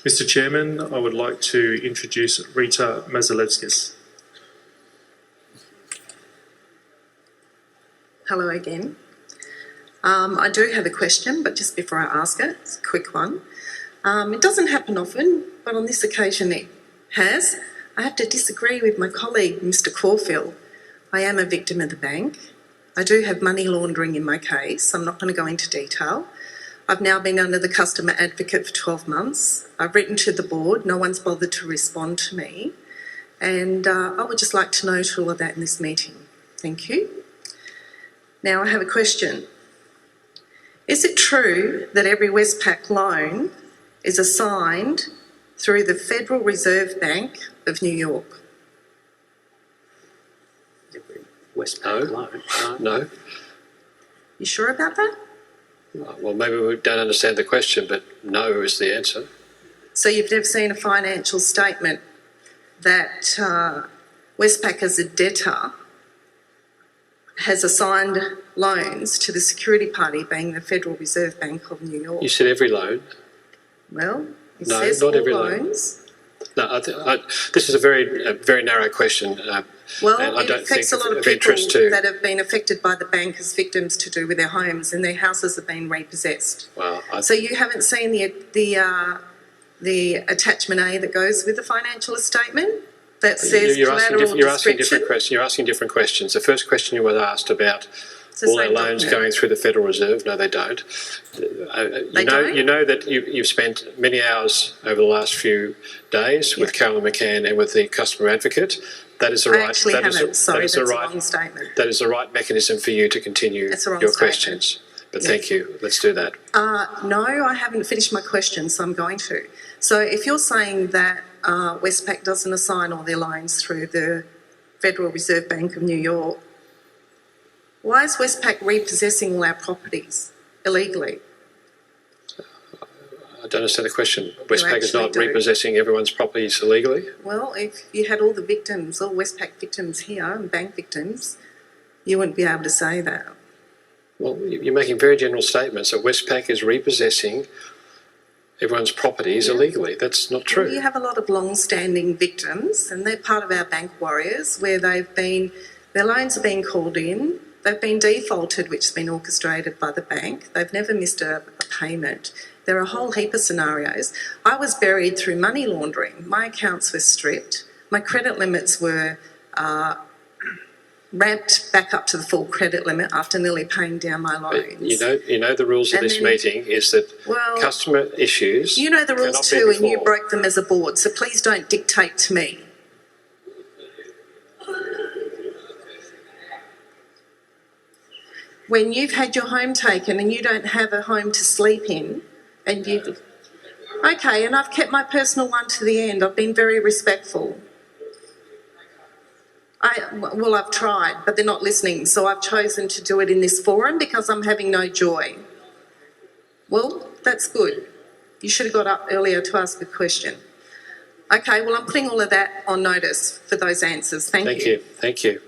Mr. Chairman, I would like to introduce Rita Mazalevskis. Hello again. I do have a question, but just before I ask it, it's a quick one. It doesn't happen often, but on this occasion it has. I have to disagree with my colleague, Mr. Caulfield. I am a victim of the bank. I do have money laundering in my case. I'm not going to go into detail. I've now been under the customer advocate for 12 months. I've written to the board. No one's bothered to respond to me. And I would just like to note all of that in this meeting. Thank you. Now I have a question. Is it true that every Westpac loan is assigned through the Federal Reserve Bank of New York? Westpac loan? No. You sure about that? Well, maybe we don't understand the question, but no is the answer. So you've never seen a financial statement that Westpac as a debtor has assigned loans to the security party being the Federal Reserve Bank of New York? You said every loan. Well, it No, says not all every loans. No, this is a very narrow question. Well, and I it don't affects a think lot of of people interest to. that have been affected by the bank as victims to do with their homes, and their houses have been repossessed. Well, So you haven't seen the attachment A that goes with the financial statement that says collateral you're asking description? different questions. You're asking different questions. The first question you were asked about all our loans going through the Federal Reserve. No, they don't. You know that you've spent many hours over the last few days with Carolyn McCann and with the customer advocate. That is the right. I actually haven't. Sorry, that's a wrong statement. That is the right mechanism for you to continue your questions. But thank you. Let's do that. No, I haven't finished my question, so I'm going to. So if you're saying that Westpac doesn't assign all their loans through the Federal Reserve Bank of New York, why is Westpac repossessing all our properties illegally? I don't understand the question. Westpac is not do. repossessing everyone's properties illegally? Well, if you had all the victims, all Westpac victims here and bank victims, you wouldn't be able to say that. Well, you're making very general statements that Westpac is repossessing everyone's properties illegally. That's not true. Well, you have a lot of long-standing victims, and they're part of our bank warriors, where their loans are being called in, they've been defaulted, which has been orchestrated by the bank. They've never missed a payment. There are a whole heap of scenarios. I was buried through money laundering. My accounts were stripped. My credit limits were ramped back up to the full credit limit after nearly paying down my loans. You know the rules of this meeting is that customer issues. You know the rules too, and you broke them as a board. So please don't dictate to me. When you've had your home taken and you don't have a home to sleep in, and you, okay, and I've kept my personal one to the end. I've been very respectful. I've tried, but they're not listening, so I've chosen to do it in this forum because I'm having no joy. Well, that's good. You should have got up earlier to ask a question. Okay, well, I'm putting all of that on notice for those answers. Thank you. Thank you.